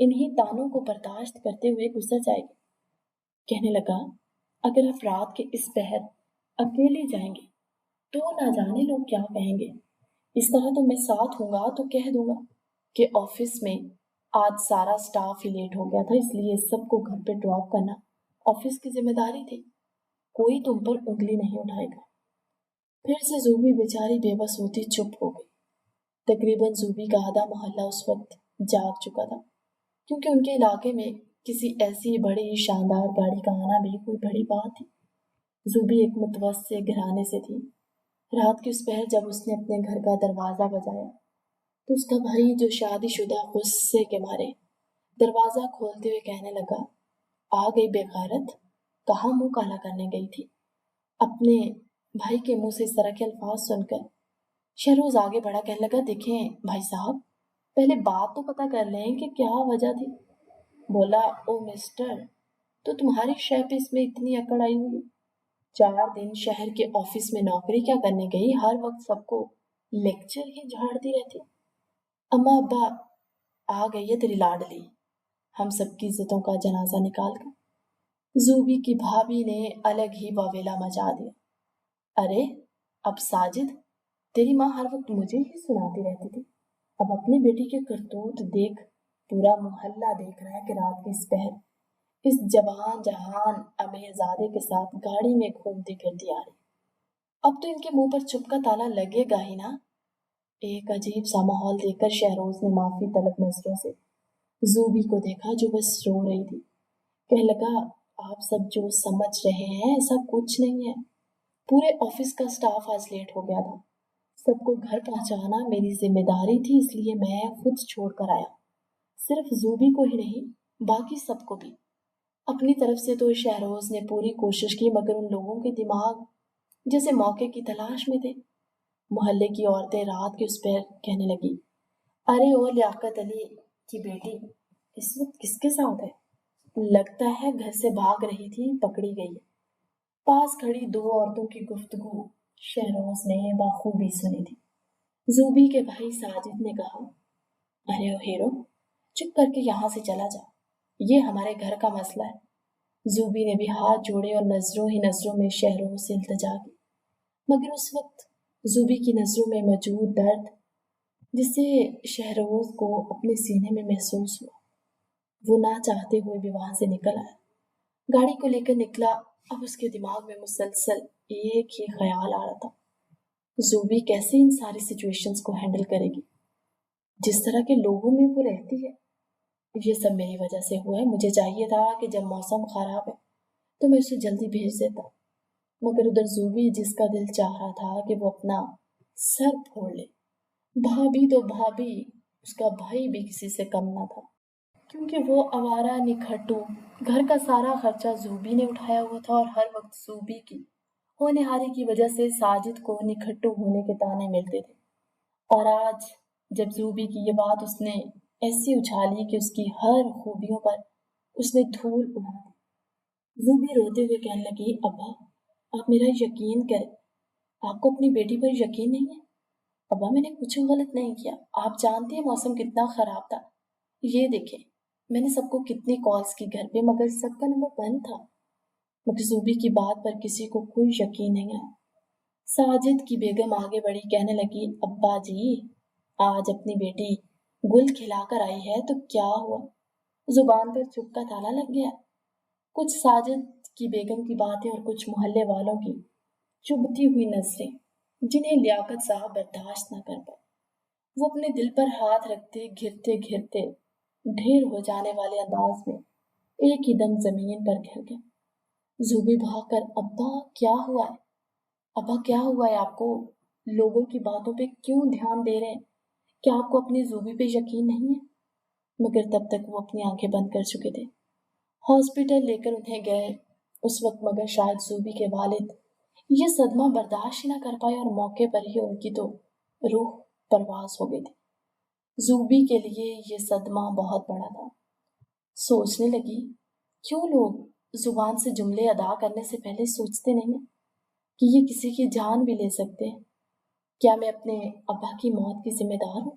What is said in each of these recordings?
انہی تانوں کو برداشت کرتے ہوئے گزر جائے گی۔ کہنے لگا، اگر آپ رات کے اس پہر اکیلے جائیں گے تو نہ جانے لوگ کیا کہیں گے۔ اس طرح تو میں ساتھ ہوں گا تو کہہ دوں گا کہ آفس میں آج سارا سٹاف ہی لیٹ ہو گیا تھا، اس لیے سب کو گھر پہ ڈراپ کرنا آفس کی ذمہ داری تھی، کوئی تم پر انگلی نہیں اٹھائے گا۔ پھر سے زوبی بیچاری بے بس ہوتی چپ ہو گئی۔ تقریباً زوبی کا آدھا محلہ اس وقت جاگ چکا تھا، کیونکہ ان کے علاقے میں کسی ایسی بڑی شاندار گاڑی کا آنا بھی کوئی بڑی بات تھی۔ زوبی ایک متوسط گھرانے سے تھی۔ رات کی اس پہر جب اس نے اپنے گھر کا دروازہ بجایا تو اس کا بھائی جو شادی شدہ غصے کے مارے دروازہ کھولتے ہوئے کہنے لگا، آ گئی بے غیرت، کہاں منہ کالا کرنے گئی تھی؟ اپنے بھائی کے منہ سے اس طرح کے الفاظ سن کر شہروز آگے بڑھا، کہنے لگا، دیکھیں بھائی صاحب، پہلے بات تو پتہ کر لیں کہ کیا وجہ تھی۔ بولا، او مسٹر، تو تمہاری شے پہ اس میں اتنی اکڑ آئی ہوئی؟ 4 دن شہر کے آفس میں نوکری کیا کرنے گئی، ہر وقت سب کو لیکچر ہی جھاڑتی رہتی۔ اما ابا، آ گئی ہے تیری لاڈلی، ہم سب کی عزتوں کا جنازہ نکال کر۔ زوبی کی بھابھی نے الگ ہی واویلا مچا دیا۔ ارے اب ساجد، تیری ماں ہر وقت مجھے ہی سناتی رہتی تھی، اب اپنی بیٹی کے کرتوت دیکھ پورا محلہ دیکھ رہا ہے کہ رات کی اس پہر اس جوان جہان امیر زادے کے ساتھ گاڑی میں گھومتی پھرتی آ رہی۔ اب تو ان کے منہ پر چپ کا تالا لگے گا ہی نا۔ ایک عجیب سا ماحول دیکھ کر شہروز نے معافی طلب نظروں سے زوبی کو دیکھا جو بس رو رہی تھی۔ کہنے لگا، آپ سب جو سمجھ رہے ہیں ایسا کچھ نہیں ہے، پورے آفس کا سٹاف آج لیٹ ہو گیا تھا، سب کو گھر پہنچانا میری ذمہ داری تھی، اس لیے میں خود چھوڑ کر آیا، صرف زوبی کو ہی نہیں باقی سب کو بھی۔ اپنی طرف سے تو شہروز نے پوری کوشش کی، مگر ان لوگوں کے دماغ جیسے موقع کی تلاش میں تھے۔ محلے کی عورتیں رات کے اس پیر کہنے لگی، ارے او لیاقت علی کی بیٹی اس وقت کس کے ساتھ ہے؟ لگتا ہے گھر سے بھاگ رہی تھی، پکڑی گئی ہے۔ پاس کھڑی 2 عورتوں کی گفتگو شہروز نے بخوبی سنی تھی۔ زوبی کے بھائی ساجد نے کہا، ارے او ہیرو، چپ کر کے یہاں سے چلا جا، یہ ہمارے گھر کا مسئلہ ہے۔ زوبی نے بھی ہاتھ جوڑے اور نظروں ہی نظروں میں شہروز سے التجا کی، مگر اس وقت زوبی کی نظروں میں موجود درد جسے شہروز کو اپنے سینے میں محسوس ہوا، وہ نہ چاہتے ہوئے بھی وہاں سے نکل آیا۔ گاڑی کو لے کر نکلا، اب اس کے دماغ میں مسلسل ایک ہی خیال آ رہا تھا، زوبی کیسے ان ساری سچویشنز کو ہینڈل کرے گی؟ جس طرح کے لوگوں میں وہ رہتی ہے، یہ سب میری وجہ سے ہوا ہے، مجھے چاہیے تھا کہ جب موسم خراب ہے تو میں اسے جلدی بھیج دیتا، مگر ادھر زوبی جس کا دل چاہ رہا تھا کہ وہ اپنا سر پھوڑ لے، بھابھی تو بھابھی، اس کا بھائی بھی کسی سے کم نہ تھا، کیونکہ وہ آوارہ نکھٹو گھر کا سارا خرچہ زوبی نے اٹھایا ہوا تھا، اور ہر وقت زوبی کی ہونہاری کی وجہ سے ساجد کو نکھٹو ہونے کے طعنے ملتے تھے۔ اور آج جب زوبی کی یہ بات اس نے ایسی اچھالی کہ اس کی ہر خوبیوں پر اس نے دھول اڑا دی، زوبی روتے ہوئے کہنے لگی، ابا آپ میرا یقین کریں، آپ کو اپنی بیٹی پر یقین نہیں ہے؟ ابا میں نے کچھ غلط نہیں کیا، آپ جانتے ہیں موسم کتنا خراب تھا، یہ دیکھیں میں نے سب کو کتنی کالز کی گھر پہ، مگر سب کا نمبر بند تھا۔ مگر زوبی کی بات پر کسی کو کوئی یقین نہیں آیا۔ ساجد کی بیگم آگے بڑھی، کہنے لگی، ابا جی آج اپنی بیٹی گل کھلا کر آئی ہے تو کیا ہوا، زبان پر چپ کا تالا لگ گیا؟ کچھ ساجد کی بیگم کی باتیں اور کچھ محلے والوں کی چبھتی ہوئی نظریں جنہیں لیاقت صاحب برداشت نہ کر پائے، وہ اپنے دل پر ہاتھ رکھتے گھرتے گھرتے ڈھیر ہو جانے والے انداز میں ایک ہی دم زمین پر گر گیا۔ زوبی بھاگ کر، ابا کیا ہوا ہے؟ ابا کیا ہوا ہے آپ کو؟ لوگوں کی باتوں پہ کیوں دھیان دے رہے ہیں؟ کیا آپ کو اپنی زوبی پہ یقین نہیں ہے؟ مگر تب تک وہ اپنی آنکھیں بند کر چکے تھے۔ ہاسپٹل لے کر انہیں گئے اس وقت، مگر شاید زوبی کے والد یہ صدمہ برداشت ہی نہ کر پائے، اور موقع پر ہی ان کی تو روح پرواز ہو گئی تھی۔ زوبی کے لیے یہ صدمہ بہت بڑا تھا۔ سوچنے لگی، کیوں لوگ زبان سے جملے ادا کرنے سے پہلے سوچتے نہیں ہیں کہ یہ کسی کی جان بھی لے سکتے ہیں؟ کیا میں اپنے ابا کی موت کی ذمہ دار ہوں؟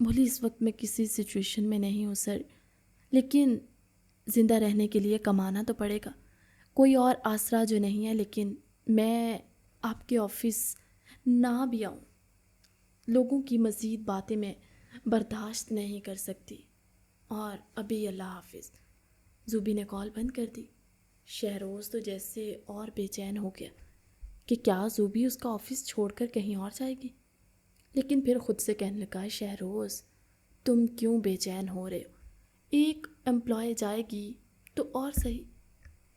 بولی اس وقت میں کسی سچویشن میں نہیں ہوں سر، لیکن زندہ رہنے کے لیے کمانا تو پڑے گا، کوئی اور آسرا جو نہیں ہے، لیکن میں آپ کے آفس نہ بھی آؤں، لوگوں کی مزید باتیں میں برداشت نہیں کر سکتی، اور ابھی اللہ حافظ۔ زوبی نے کال بند کر دی۔ شہروز تو جیسے اور بے چین ہو گیا کہ کیا زوبی اس کا آفس چھوڑ کر کہیں اور جائے گی، لیکن پھر خود سے کہنے لگا شہروز تم کیوں بے چین ہو رہے ہو، ایک امپلائی جائے گی تو اور صحیح،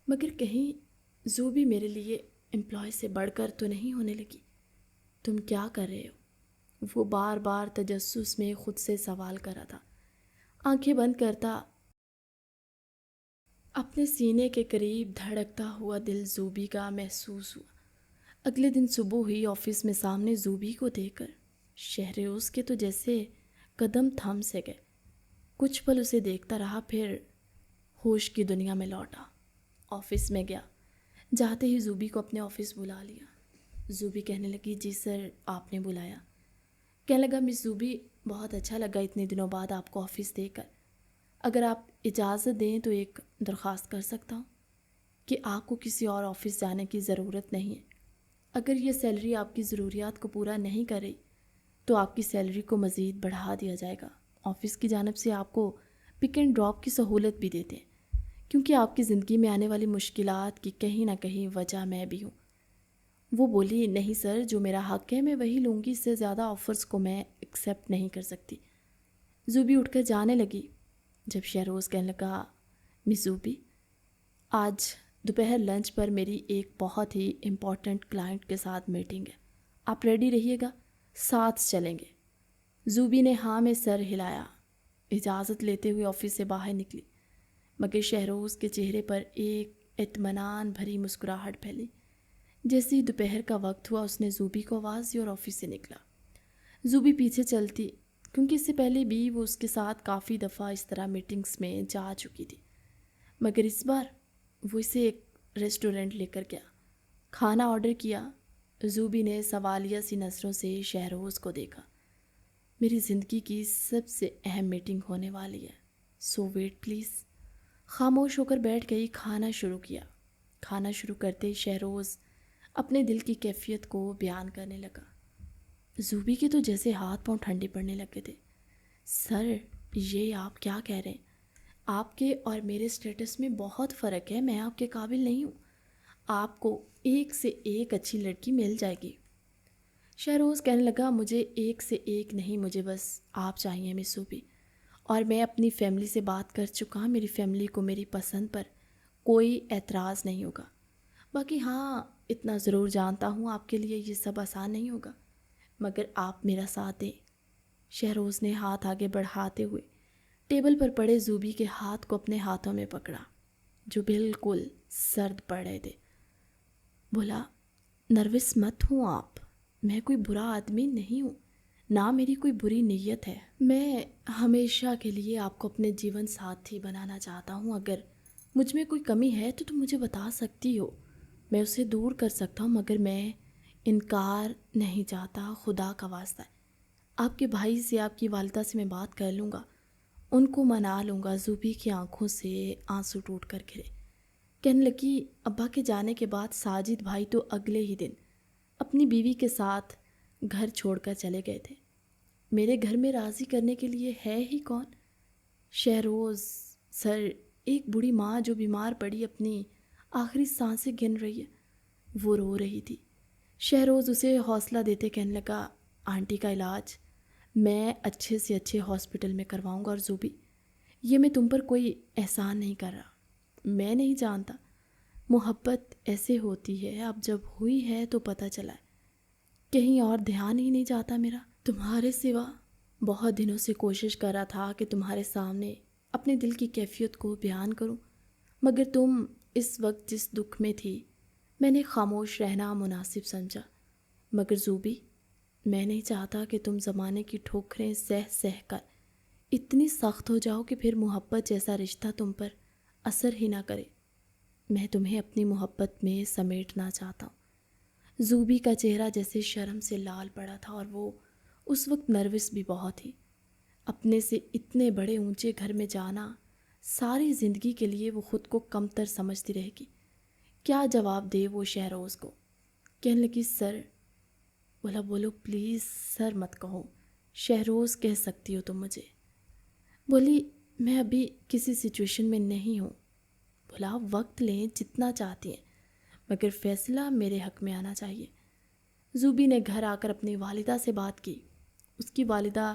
مگر کہیں زوبی میرے لیے امپلائی سے بڑھ کر تو نہیں ہونے لگی، تم کیا کر رہے ہو؟ وہ بار بار تجسس میں خود سے سوال کر رہا تھا۔ آنکھیں بند کرتا اپنے سینے کے قریب دھڑکتا ہوا دل زوبی کا محسوس ہوا۔ اگلے دن صبح ہی آفس میں سامنے زوبی کو دیکھ کر شہریوز کے تو جیسے قدم تھم سے گئے۔ کچھ پل اسے دیکھتا رہا، پھر ہوش کی دنیا میں لوٹا، آفس میں گیا، جاتے ہی زوبی کو اپنے آفس بلا لیا۔ زوبی کہنے لگی جی سر آپ نے بلایا؟ کہنے لگا مس زوبی بہت اچھا لگا اتنے دنوں بعد آپ کو آفس دیکھ کر، اگر آپ اجازت دیں تو ایک درخواست کر سکتا ہوں کہ آپ کو کسی اور آفس جانے کی ضرورت نہیں ہے، اگر یہ سیلری آپ کی ضروریات کو پورا نہیں کر رہی تو آپ کی سیلری کو مزید بڑھا دیا جائے گا۔ آفس کی جانب سے آپ کو پک اینڈ ڈراپ کی سہولت بھی دیتے ہیں، کیونکہ آپ کی زندگی میں آنے والی مشکلات کی کہیں نہ کہیں وجہ میں بھی ہوں۔ وہ بولی نہیں سر، جو میرا حق ہے میں وہی لوں گی، اس سے زیادہ آفرز کو میں ایکسیپٹ نہیں کر سکتی۔ زوبی اٹھ کر جانے لگی، جب شہروز کہنے لگا مس زوبی آج دوپہر لنچ پر میری ایک بہت ہی امپورٹنٹ کلائنٹ کے ساتھ میٹنگ ہے، آپ ریڈی رہیے گا، ساتھ چلیں گے۔ زوبی نے ہاں میں سر ہلایا، اجازت لیتے ہوئے آفس سے باہر نکلی، مگر شہروز کے چہرے پر ایک اطمینان بھری مسکراہٹ پھیلی۔ جیسے ہی دوپہر کا وقت ہوا اس نے زوبی کو آواز دی اور آفس سے نکلا۔ زوبی پیچھے چلتی، کیونکہ اس سے پہلے بھی وہ اس کے ساتھ کافی دفعہ اس طرح میٹنگز میں جا چکی تھی، مگر اس بار وہ اسے ایک ریسٹورنٹ لے کر گیا، کھانا آرڈر کیا۔ زوبی نے سوالیہ سی نظروں سے شہروز کو دیکھا۔ میری زندگی کی سب سے اہم میٹنگ ہونے والی ہے، سو ویٹ پلیز۔ خاموش ہو کر بیٹھ گئی، کھانا شروع کیا۔ کھانا شروع کرتے ہی شہروز اپنے دل کی کیفیت کو بیان کرنے لگا۔ زوبی کے تو جیسے ہاتھ پاؤں ٹھنڈے پڑنے لگے تھے۔ سر یہ آپ کیا کہہ رہے ہیں؟ آپ کے اور میرے سٹیٹس میں بہت فرق ہے، میں آپ کے قابل نہیں ہوں، آپ کو ایک سے ایک اچھی لڑکی مل جائے گی۔ شہروز کہنے لگا مجھے ایک سے ایک نہیں، مجھے بس آپ چاہیے مس زوبی، اور میں اپنی فیملی سے بات کر چکا، میری فیملی کو میری پسند پر کوئی اعتراض نہیں ہوگا، باقی ہاں اتنا ضرور جانتا ہوں آپ کے لیے یہ سب آسان نہیں ہوگا، مگر آپ میرا ساتھ دیں۔ شہروز نے ہاتھ آگے بڑھاتے ہوئے ٹیبل پر پڑے زوبی کے ہاتھ کو اپنے ہاتھوں میں پکڑا جو بالکل سرد پڑ رہے تھے۔ بولا نروس مت ہوں آپ، میں کوئی برا آدمی نہیں ہوں، نہ میری کوئی بری نیت ہے، میں ہمیشہ کے لیے آپ کو اپنے جیون ساتھی بنانا چاہتا ہوں، اگر مجھ میں کوئی کمی ہے تو تم مجھے بتا سکتی ہو، میں اسے دور کر سکتا ہوں، مگر میں انکار نہیں چاہتا، خدا کا واسطہ ہے، آپ کے بھائی سے آپ کی والدہ سے میں بات کر لوں گا، ان کو منا لوں گا۔ زوبی کی آنکھوں سے آنسو ٹوٹ کر گرے، کہنے لگی ابا کے جانے کے بعد ساجد بھائی تو اگلے ہی دن اپنی بیوی کے ساتھ گھر چھوڑ کر چلے گئے تھے، میرے گھر میں راضی کرنے کے لیے ہے ہی کون؟ شہروز سر، ایک بوڑھی ماں جو بیمار پڑی اپنی آخری سانسیں گن رہی ہے، وہ رو رہی تھی۔ شہروز اسے حوصلہ دیتے کہنے لگا آنٹی کا علاج میں اچھے سے اچھے ہاسپٹل میں کرواؤں گا، اور زوبی یہ میں تم پر کوئی احسان نہیں کر رہا، میں نہیں جانتا محبت ایسے ہوتی ہے، اب جب ہوئی ہے تو پتہ چلا ہے، کہیں اور دھیان ہی نہیں جاتا میرا تمہارے سوا۔ بہت دنوں سے کوشش کر رہا تھا کہ تمہارے سامنے اپنے دل کی کیفیت کو بیان کروں، مگر تم اس وقت جس دکھ میں تھی میں نے خاموش رہنا مناسب سمجھا، مگر زوبی میں نہیں چاہتا کہ تم زمانے کی ٹھوکریں سہ سہ کر اتنی سخت ہو جاؤ کہ پھر محبت جیسا رشتہ تم پر اثر ہی نہ کرے، میں تمہیں اپنی محبت میں سمیٹنا چاہتا ہوں۔ زوبی کا چہرہ جیسے شرم سے لال پڑا تھا، اور وہ اس وقت نروس بھی بہت تھی، اپنے سے اتنے بڑے اونچے گھر میں جانا، ساری زندگی کے لیے وہ خود کو کمتر سمجھتی رہے گی۔ کیا جواب دے وہ شہروز کو؟ کہنے لگی سر۔ بولا بولو پلیز سر مت کہو، شہروز کہہ سکتی ہو تم مجھے۔ بولی میں ابھی کسی سچویشن میں نہیں ہوں۔ بولا وقت لیں جتنا چاہتی ہیں، مگر فیصلہ میرے حق میں آنا چاہیے۔ زوبی نے گھر آ کر اپنی والدہ سے بات کی۔ اس کی والدہ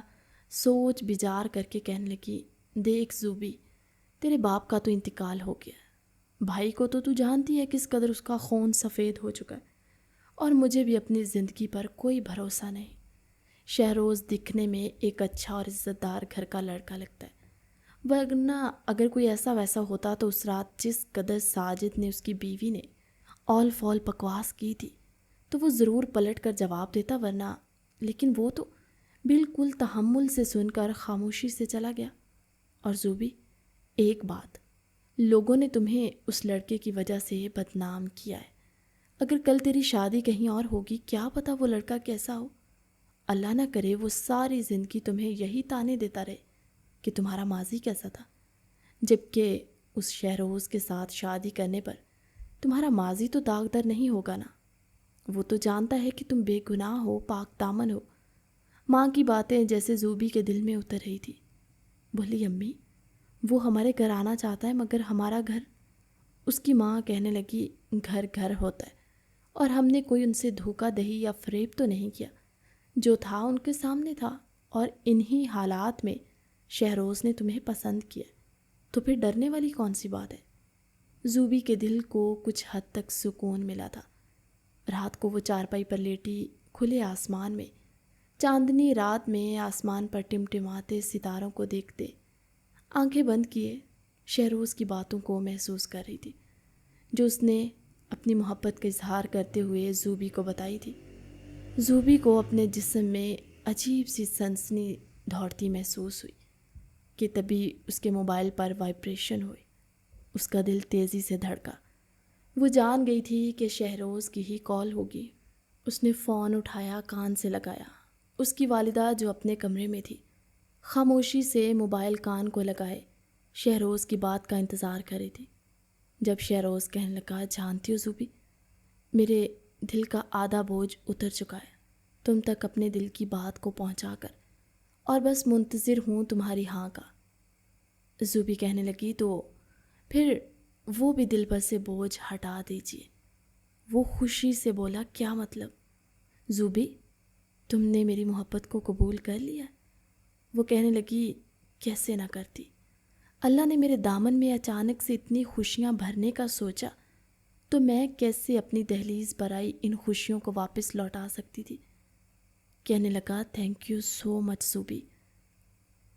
سوچ بچار کر کے کہنے لگی، دیکھ زوبی، تیرے باپ کا تو انتقال ہو گیا ہے، بھائی کو تو جانتی ہے کس قدر اس کا خون سفید ہو چکا ہے، اور مجھے بھی اپنی زندگی پر کوئی بھروسہ نہیں۔ شہروز دکھنے میں ایک اچھا اور عزت دار گھر کا لڑکا لگتا ہے، ورنہ اگر کوئی ایسا ویسا ہوتا تو اس رات جس قدر ساجد نے اس کی بیوی نے آل فال بکواس کی تھی تو وہ ضرور پلٹ کر جواب دیتا، ورنہ لیکن وہ تو بالکل تحمل سے سن کر خاموشی سے چلا گیا۔ اور زوبی ایک بات، لوگوں نے تمہیں اس لڑکے کی وجہ سے بدنام کیا ہے، اگر کل تیری شادی کہیں اور ہوگی کیا پتہ وہ لڑکا کیسا ہو، اللہ نہ کرے وہ ساری زندگی تمہیں یہی تانے دیتا رہے کہ تمہارا ماضی کیسا تھا، جبکہ اس شہروز کے ساتھ شادی کرنے پر تمہارا ماضی تو داغدار نہیں ہوگا نا، وہ تو جانتا ہے کہ تم بے گناہ ہو، پاک دامن ہو۔ ماں کی باتیں جیسے زوبی کے دل میں اتر رہی تھی۔ بولی امی وہ ہمارے گھر آنا چاہتا ہے مگر ہمارا گھر، اس کی ماں کہنے لگی گھر گھر ہوتا ہے، اور ہم نے کوئی ان سے دھوکہ دہی یا فریب تو نہیں کیا، جو تھا ان کے سامنے تھا، اور انہی حالات میں شہروز نے تمہیں پسند کیا، تو پھر ڈرنے والی کون سی بات ہے؟ زوبی کے دل کو کچھ حد تک سکون ملا تھا۔ رات کو وہ چارپائی پر لیٹی کھلے آسمان میں، چاندنی رات میں آسمان پر ٹمٹماتے ستاروں کو دیکھتے آنکھیں بند کیے شہروز کی باتوں کو محسوس کر رہی تھی، جو اس نے اپنی محبت کا اظہار کرتے ہوئے زوبی کو بتائی تھی۔ زوبی کو اپنے جسم میں عجیب سی سنسنی دوڑتی محسوس ہوئی کہ تبھی اس کے موبائل پر وائبریشن ہوئی۔ اس کا دل تیزی سے دھڑکا۔ وہ جان گئی تھی کہ شہروز کی ہی کال ہوگی۔ اس نے فون اٹھایا، کان سے لگایا۔ اس کی والدہ جو اپنے کمرے میں تھی خاموشی سے موبائل کان کو لگائے شہروز کی بات کا انتظار کر رہی تھی۔ جب شہروز کہنے لگا، جانتی ہو زوبی، میرے دل کا آدھا بوجھ اتر چکا ہے تم تک اپنے دل کی بات کو پہنچا کر، اور بس منتظر ہوں تمہاری ہاں کا۔ زوبی کہنے لگی، تو پھر وہ بھی دل پر سے بوجھ ہٹا دیجیے۔ وہ خوشی سے بولا، کیا مطلب؟ زوبی تم نے میری محبت کو قبول کر لیا؟ وہ کہنے لگی، کیسے نہ کرتی، اللہ نے میرے دامن میں اچانک سے اتنی خوشیاں بھرنے کا سوچا تو میں کیسے اپنی دہلیز پر آئی ان خوشیوں کو واپس لوٹا سکتی تھی۔ کہنے لگا، تھینک یو سو مچ زوبی۔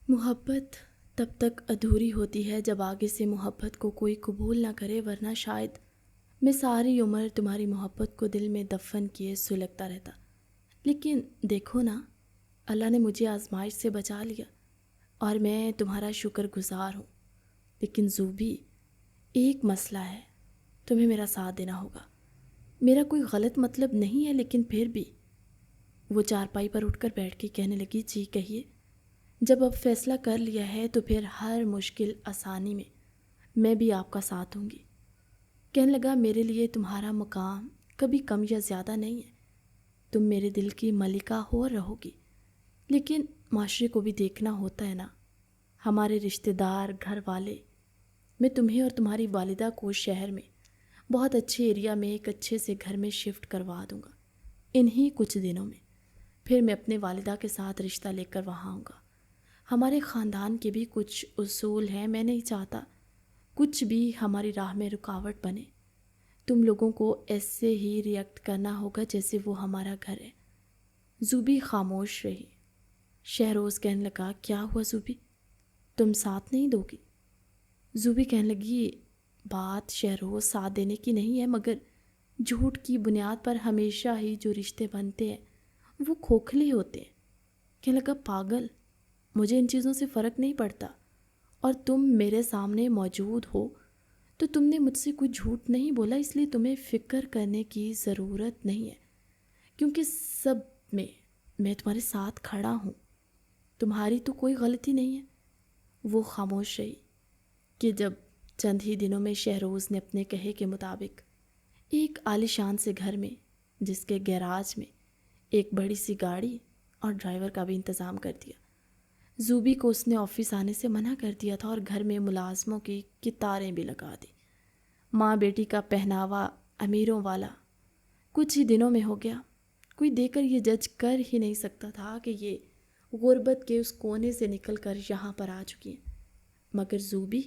محبت تب تک ادھوری ہوتی ہے جب آگے سے محبت کو کوئی قبول نہ کرے، ورنہ شاید میں ساری عمر تمہاری محبت کو دل میں دفن کیے سلگتا رہتا۔ لیکن دیکھو نا، اللہ نے مجھے آزمائش سے بچا لیا اور میں تمہارا شکر گزار ہوں۔ لیکن زوبی ایک مسئلہ ہے، تمہیں میرا ساتھ دینا ہوگا۔ میرا کوئی غلط مطلب نہیں ہے، لیکن پھر بھی۔ وہ چارپائی پر اٹھ کر بیٹھ کے کہنے لگی، جی کہیے۔ جب اب فیصلہ کر لیا ہے تو پھر ہر مشکل آسانی میں بھی آپ کا ساتھ ہوں گی۔ کہنے لگا، میرے لیے تمہارا مقام کبھی کم یا زیادہ نہیں ہے، تم میرے دل کی ملکہ ہو اور رہو گی، لیکن معاشرے کو بھی دیکھنا ہوتا ہے نا، ہمارے رشتہ دار، گھر والے۔ میں تمہیں اور تمہاری والدہ کو شہر میں بہت اچھے ایریا میں ایک اچھے سے گھر میں شفٹ کروا دوں گا انہی کچھ دنوں میں، پھر میں اپنے والدہ کے ساتھ رشتہ لے کر وہاں آؤں گا۔ ہمارے خاندان کے بھی کچھ اصول ہیں، میں نہیں چاہتا کچھ بھی ہماری راہ میں رکاوٹ بنے۔ تم لوگوں کو ایسے ہی ریئیکٹ کرنا ہوگا جیسے وہ ہمارا گھر ہے۔ زوبی خاموش رہی۔ شہروز کہنے لگا، کیا ہوا زوبی، تم ساتھ نہیں دو گی؟ زوبی کہنے لگی، بات شہروز ساتھ دینے کی نہیں ہے، مگر جھوٹ کی بنیاد پر ہمیشہ ہی جو رشتے بنتے ہیں وہ کھوکھلے ہوتے ہیں۔ کہنے لگا، پاگل، مجھے ان چیزوں سے فرق نہیں پڑتا، اور تم میرے سامنے موجود ہو تو تم نے مجھ سے کوئی جھوٹ نہیں بولا، اس لیے تمہیں فکر کرنے کی ضرورت نہیں ہے، کیونکہ سب میں تمہارے ساتھ کھڑا ہوں۔ تمہاری تو کوئی غلطی نہیں ہے۔ وہ خاموش رہی کہ جب چند ہی دنوں میں شہروز نے اپنے کہے کے مطابق ایک عالیشان سے گھر میں، جس کے گیراج میں ایک بڑی سی گاڑی اور ڈرائیور کا بھی انتظام کر دیا۔ زوبی کو اس نے آفس آنے سے منع کر دیا تھا اور گھر میں ملازموں کی قطاریں بھی لگا دی۔ ماں بیٹی کا پہناوا امیروں والا کچھ ہی دنوں میں ہو گیا۔ کوئی دیکھ کر یہ جج کر ہی نہیں سکتا تھا کہ یہ غربت کے اس کونے سے نکل کر یہاں پر آ چکی ہیں، مگر زوبی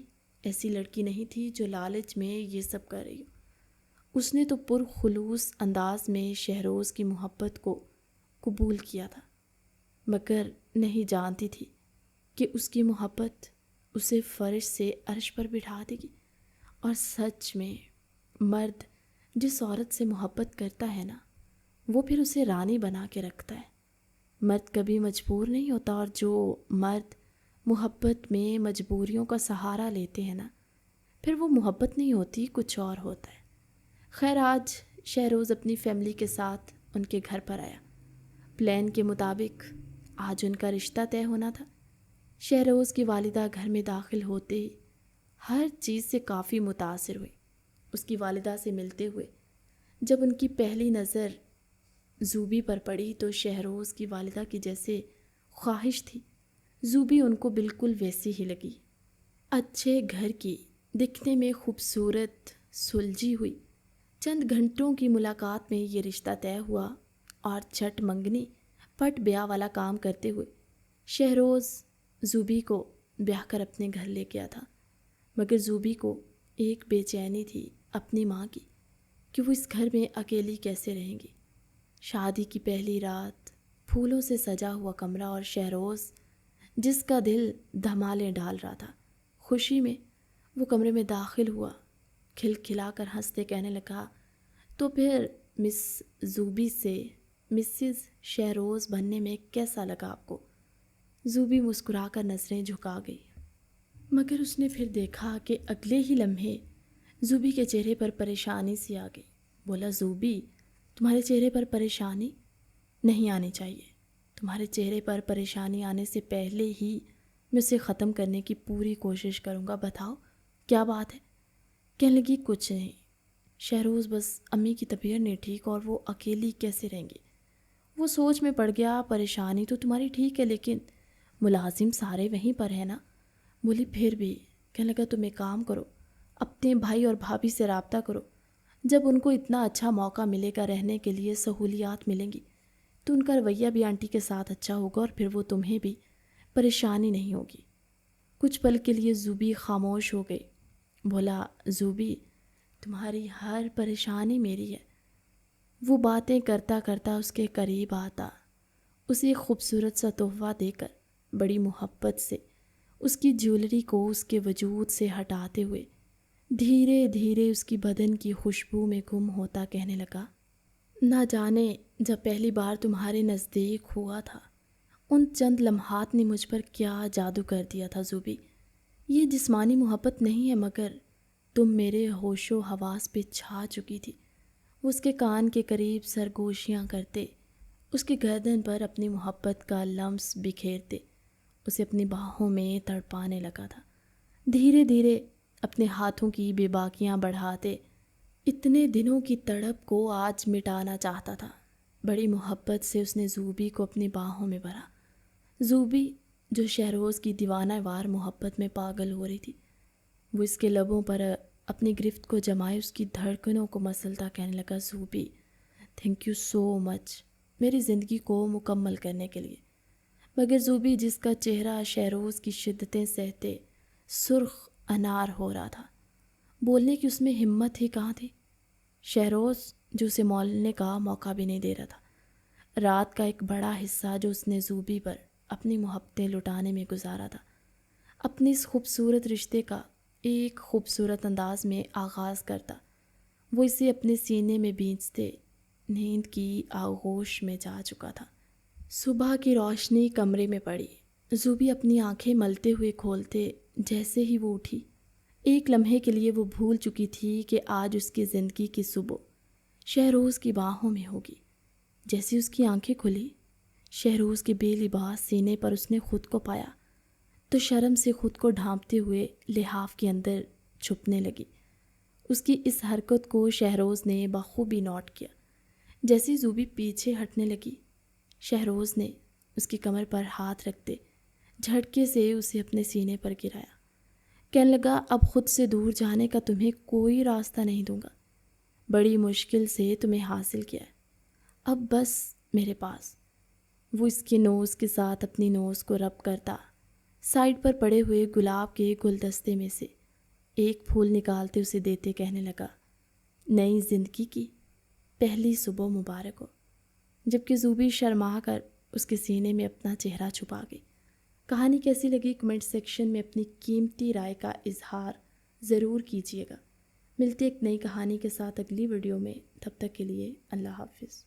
ایسی لڑکی نہیں تھی جو لالچ میں یہ سب کر رہی ہو۔ اس نے تو پرخلوص انداز میں شہروز کی محبت کو قبول کیا تھا، مگر نہیں جانتی تھی کہ اس کی محبت اسے فرش سے عرش پر بٹھا دے گی۔ اور سچ میں مرد جس عورت سے محبت کرتا ہے نا، وہ پھر اسے رانی بنا کے رکھتا ہے۔ مرد کبھی مجبور نہیں ہوتا، اور جو مرد محبت میں مجبوریوں کا سہارا لیتے ہیں نا، پھر وہ محبت نہیں ہوتی، کچھ اور ہوتا ہے۔ خیر، آج شہروز اپنی فیملی کے ساتھ ان کے گھر پر آیا۔ پلان کے مطابق آج ان کا رشتہ طے ہونا تھا۔ شہروز کی والدہ گھر میں داخل ہوتے ہی ہر چیز سے کافی متاثر ہوئی۔ اس کی والدہ سے ملتے ہوئے جب ان کی پہلی نظر زوبی پر پڑی تو شہروز کی والدہ کی جیسے خواہش تھی، زوبی ان کو بالکل ویسی ہی لگی۔ اچھے گھر کی، دکھنے میں خوبصورت، سلجھی ہوئی۔ چند گھنٹوں کی ملاقات میں یہ رشتہ طے ہوا، اور چھٹ منگنی پٹ بیاہ والا کام کرتے ہوئے شہروز زوبی کو بیاہ کر اپنے گھر لے گیا تھا۔ مگر زوبی کو ایک بے چینی تھی اپنی ماں کی کہ وہ اس گھر میں اکیلی کیسے رہیں گی۔ شادی کی پہلی رات، پھولوں سے سجا ہوا کمرہ، اور شہروز جس کا دل دھمالے ڈال رہا تھا خوشی میں، وہ کمرے میں داخل ہوا، کھل کھلا کر ہنستے کہنے لگا، تو پھر مس زوبی سے مسز شہروز بننے میں کیسا لگا آپ کو؟ زوبی مسکرا کر نظریں جھکا گئی، مگر اس نے پھر دیکھا کہ اگلے ہی لمحے زوبی کے چہرے پر پریشانی سی آ گئی۔ بولا، زوبی، تمہارے چہرے پر پریشانی نہیں آنی چاہیے۔ تمہارے چہرے پر پریشانی آنے سے پہلے ہی میں اسے ختم کرنے کی پوری کوشش کروں گا۔ بتاؤ کیا بات ہے؟ کہنے لگی، کچھ نہیں شہروز، بس امی کی طبیعت نہیں ٹھیک، اور وہ اکیلی کیسے رہیں گی۔ وہ سوچ میں پڑ گیا، پریشانی تو تمہاری ٹھیک ہے، لیکن ملازم سارے وہیں پر ہیں نا۔ بولی، پھر بھی۔ کہنے لگا، تم ایک کام کرو، اپنے بھائی اور بھابھی سے رابطہ کرو۔ جب ان کو اتنا اچھا موقع ملے گا، رہنے کے لیے سہولیات ملیں گی، تو ان کا رویہ بھی آنٹی کے ساتھ اچھا ہوگا، اور پھر وہ تمہیں بھی پریشانی نہیں ہوگی۔ کچھ پل کے لیے زوبی خاموش ہو گئی۔ بولا، زوبی، تمہاری ہر پریشانی میری ہے۔ وہ باتیں کرتا کرتا اس کے قریب آتا، اسے ایک خوبصورت سا تحفہ دے کر بڑی محبت سے اس کی جیولری کو اس کے وجود سے ہٹاتے ہوئے دھیرے دھیرے اس کی بدن کی خوشبو میں گم ہوتا کہنے لگا، نہ جانے جب پہلی بار تمہارے نزدیک ہوا تھا، ان چند لمحات نے مجھ پر کیا جادو کر دیا تھا زوبی۔ یہ جسمانی محبت نہیں ہے، مگر تم میرے ہوش و حواس پہ چھا چکی تھی۔ وہ اس کے کان کے قریب سرگوشیاں کرتے، اس کی گردن پر اپنی محبت کا لمس بکھیرتے اسے اپنی باہوں میں تڑپانے لگا تھا۔ دھیرے دھیرے اپنے ہاتھوں کی بے باکیاں بڑھاتے اتنے دنوں کی تڑپ کو آج مٹانا چاہتا تھا۔ بڑی محبت سے اس نے زوبی کو اپنی باہوں میں بھرا۔ زوبی جو شہروز کی دیوانہ وار محبت میں پاگل ہو رہی تھی، وہ اس کے لبوں پر اپنی گرفت کو جمائے اس کی دھڑکنوں کو مسلتا کہنے لگا، زوبی، تھینک یو سو مچ میری زندگی کو مکمل کرنے کے لیے۔ مگر زوبی جس کا چہرہ شہروز کی شدتیں سہتے سرخ انار ہو رہا تھا، بولنے کی اس میں ہمت ہی کہاں تھی۔ شہروز جو اسے مولنے کا موقع بھی نہیں دے رہا تھا۔ رات کا ایک بڑا حصہ جو اس نے زوبی پر اپنی محبتیں لٹانے میں گزارا تھا، اپنے اس خوبصورت رشتے کا ایک خوبصورت انداز میں آغاز کرتا، وہ اسے اپنے سینے میں بھینچتے نیند کی آغوش میں جا چکا تھا۔ صبح کی روشنی کمرے میں پڑی۔ زوبی اپنی آنکھیں ملتے ہوئے کھولتے جیسے ہی وہ اٹھی، ایک لمحے کے لیے وہ بھول چکی تھی کہ آج اس کی زندگی کی صبح شہروز کی باہوں میں ہوگی۔ جیسے اس کی آنکھیں کھلی، شہروز کے بے لباس سینے پر اس نے خود کو پایا تو شرم سے خود کو ڈھانپتے ہوئے لحاف کے اندر چھپنے لگی۔ اس کی اس حرکت کو شہروز نے بخوبی نوٹ کیا۔ جیسی زوبی پیچھے ہٹنے لگی، شہروز نے اس کی کمر پر ہاتھ رکھتے جھٹکے سے اسے اپنے سینے پر گرایا۔ کہنے لگا، اب خود سے دور جانے کا تمہیں کوئی راستہ نہیں دوں گا، بڑی مشکل سے تمہیں حاصل کیا ہے، اب بس میرے پاس۔ وہ اس کی نوز کے ساتھ اپنی نوز کو رب کرتا سائڈ پر پڑے ہوئے گلاب کے گلدستے میں سے ایک پھول نکالتے اسے دیتے کہنے لگا، نئی زندگی کی پہلی صبح مبارک ہو۔ جبکہ زوبی شرما کر اس کے سینے میں اپنا چہرہ چھپا گئی۔ کہانی کیسی لگی کمنٹ سیکشن میں اپنی قیمتی رائے کا اظہار ضرور کیجیے گا۔ ملتے ایک نئی کہانی کے ساتھ اگلی ویڈیو میں، تب تک کے لیے اللہ حافظ۔